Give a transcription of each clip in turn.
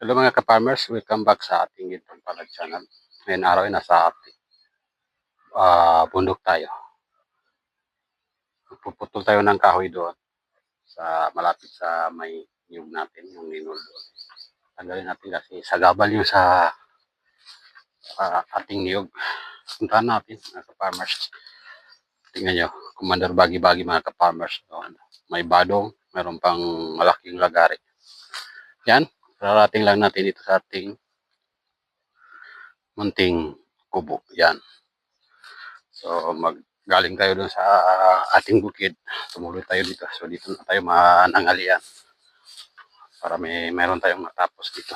Hello mga ka-farmers, welcome back sa ating Gintong Palad channel. Ngayon araw ay nasa bundok tayo. Puputol tayo ng kahoy doon sa malapit sa may niyog natin, yung ninol doon. Tanggalin natin kasi sagabal yung sa ating niyog. Puntahan natin mga ka-farmers. Tingnan nyo, Commander Bagi-Bagi mga ka-farmers. May badong, meron pang malaking lagari. Yan, rarating lang natin ito sa ating munting kubo. Yan. So galing tayo dun sa ating bukid, tumuloy tayo dito. So dito na tayo manangalian para mayroon tayong matapos dito.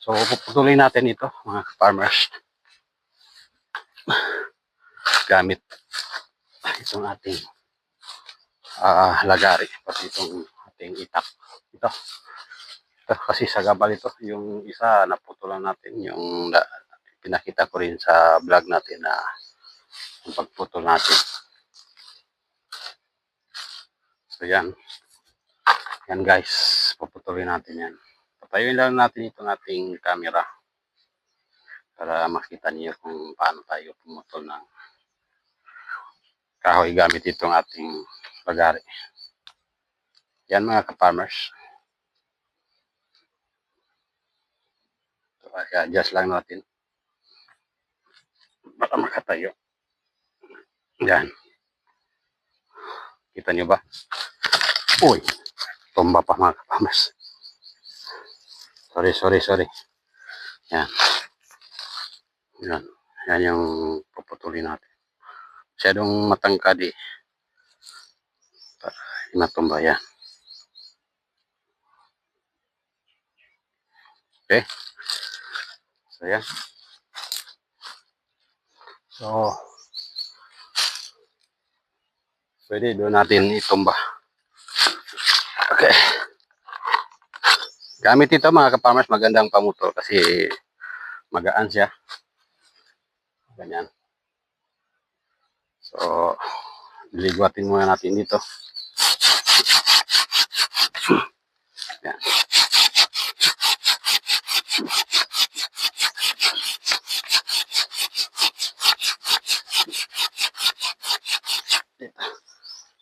So puputuloy natin ito mga farmers gamit itong ating lagari, pati itong ating itak. Ito kasi sa gabal ito, yung isa naputulan natin, yung pinakita ko rin sa vlog natin na yung pagputol natin. So yan guys, puputuloy natin yan. Patayuin lang natin itong ating camera para makita niyo kung paano tayo pumutol ng kahoy gamit itong ating lagari. Yan mga ka-farmers. So, i-adjust lang natin para makatayo. Yan. Kita niyo ba? Uy, tumba pa mga ka-farmers. Sorry. Yan. Yan yung puputulin natin. Masyadong matangkad eh. Para matumba yan. Okay. So yan. So, pwede doon natin itumba. Okay. Gamit ito mga ka-farmers, magandang pamutol kasi magaan siya. Ganyan. So, liligwatin muna natin dito. Yan.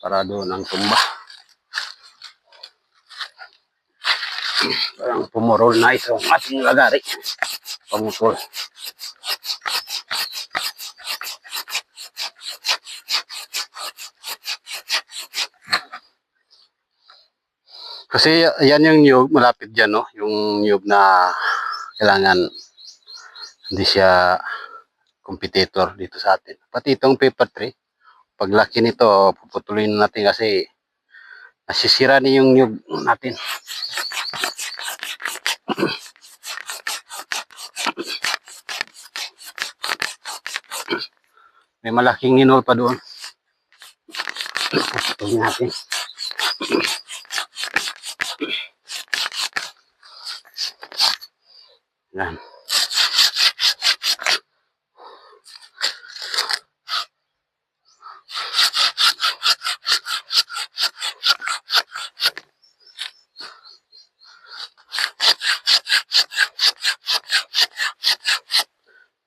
Para doon ang tumba. Parang pumurol na itong ating lagari. Pamutol. Kasi yan yung niyog, malapit dyan, no? Yung niyog na kailangan hindi siya competitor dito sa atin. Pati itong paper tree, paglaki nito, puputulin natin kasi nasisira na yung niyog natin. May malaking ninol pa doon. Puputulin natin. Yan.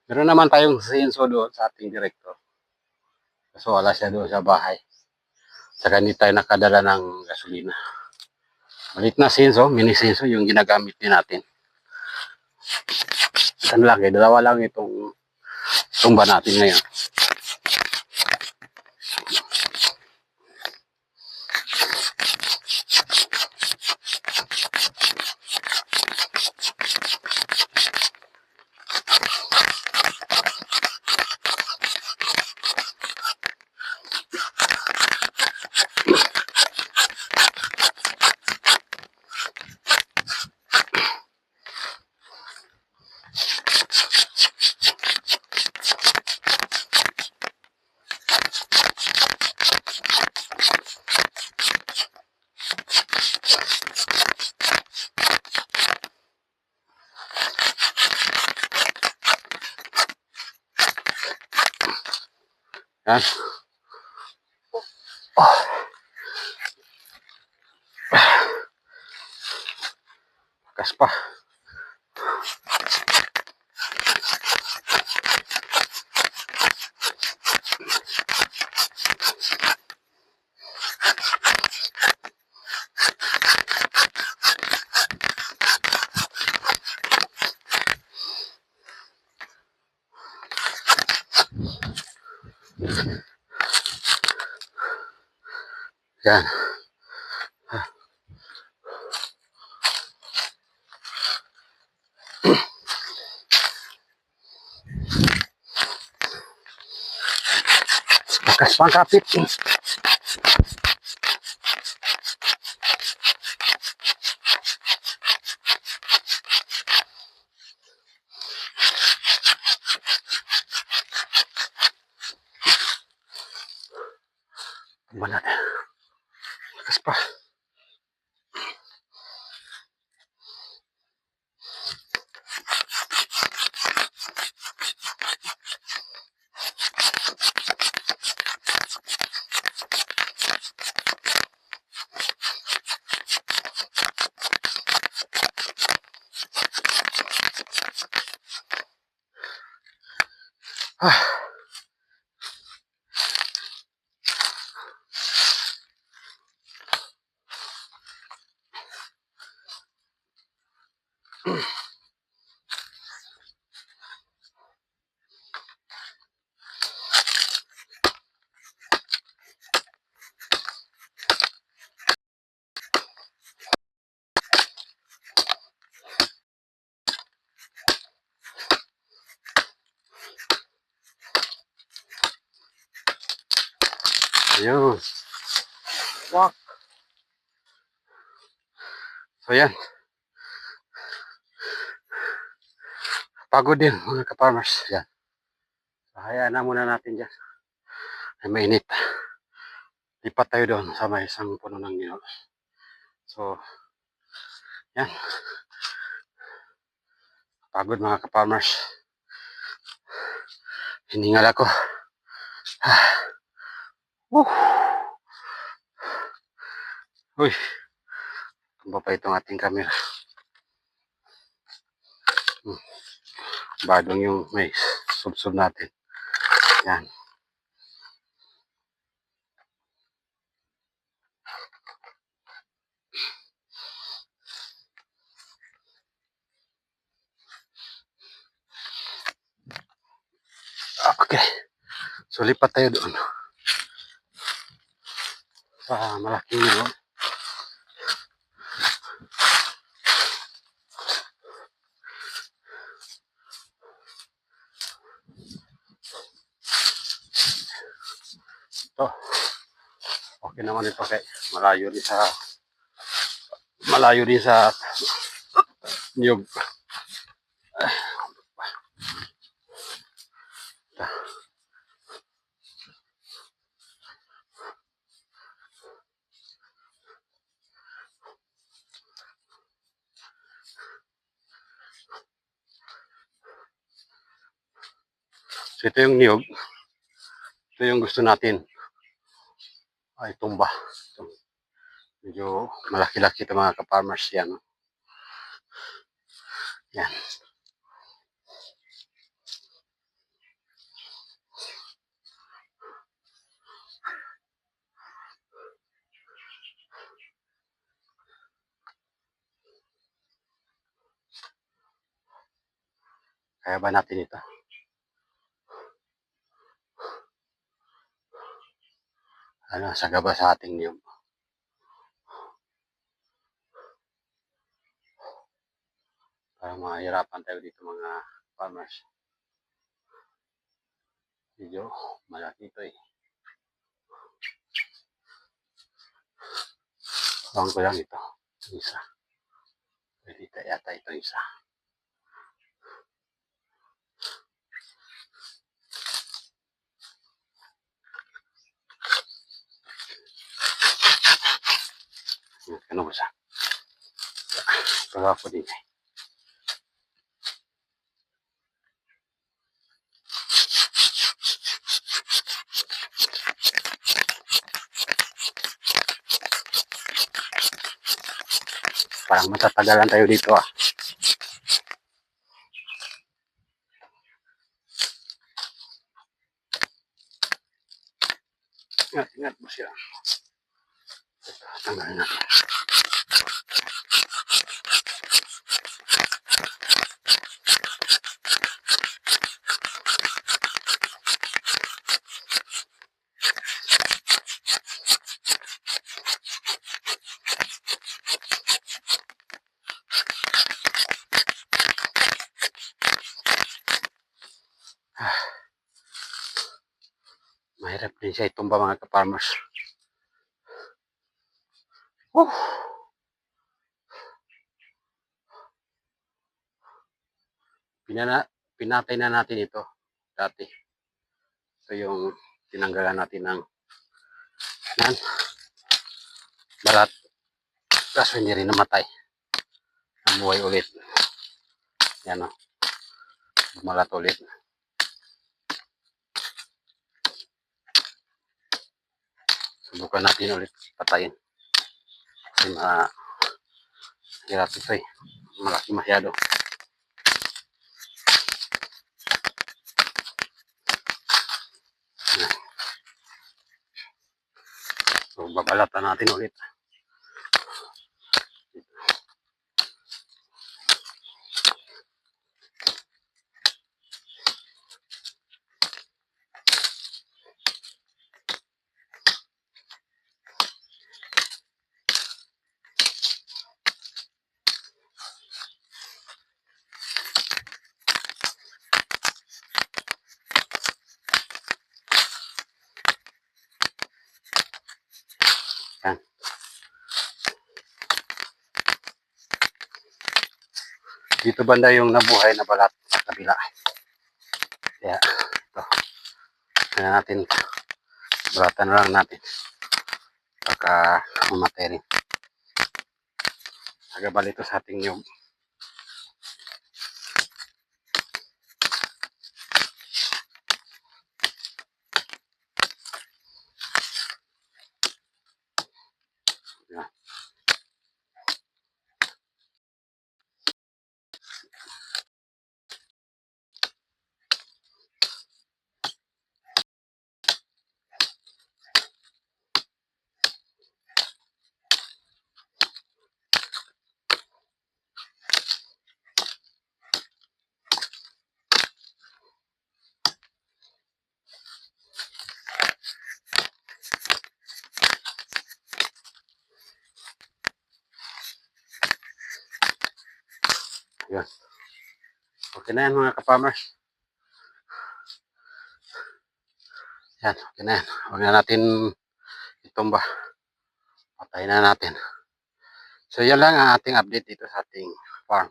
Meron naman tayong senso doon sa ating director. So wala siya doon sa bahay. Saka hindi tayo nakadala ng gasolina. Malit na senso, mini senso yung ginagamit din natin. San laki, dalawa lang itong tumba natin ngayon. Yan. Lakas pa. Yan. Bakas pang kapit. Tumba natin. Bakas pa. Ah. Ayun. Wak. So yan. Pagod din mga ka-farmers. Yan. So, hayaan na muna natin dyan. Ay mainit. Lipat tayo doon sa may isang puno ng niyog. So, yan. Pagod mga ka-farmers. Hiningal ako. Uy. Tumba pa itong ating camera. Badong yung may sub-sub natin. Yan. Okay. So, lipat tayo doon. Sa malaking niyog. Ito. Okay naman ito kay malayo din sa niyog. So ito yung niyog. Ito yung gusto natin. Ay, tumba. Ito. Medyo malaki-laki ito mga ka-farmers yan. Yan. Kaya ba natin ito? Ano, sagaba sa ating niyog. Parang mahirapan tayo dito mga farmers. Medyo malaki ito eh. Bawang ko lang ito. Isa. Pwede yata ito isa. Ano ba siya? Pagawa ko din eh. Parang matatagalan tayo dito ah. Ingat mo siya. Tanggalin natin. Mahirap din siya itumba mga ka-farmers. Oh. Pinatay na natin ito dati. Ito yung tinanggalan natin ng balat. Kaso hindi rin namatay. Nabuhay ulit. Yan o. Bumalat ulit. Subukan natin ulit patayin. Kasi mahirap ito eh. Malaki masyado. So, babalatan natin ulit. Yan. Dito banda yung nabuhay na balat sa kabila. Kaya ito. Kaya natin. Balatan na lang natin. Baka mamatay rin. Nagabal ito sa ating yung yun. Okay na yan mga ka-farmers. Yan, okay na yan. Huwag na natin itumba. Patayin na natin. So yan lang ang ating update dito sa ating farm.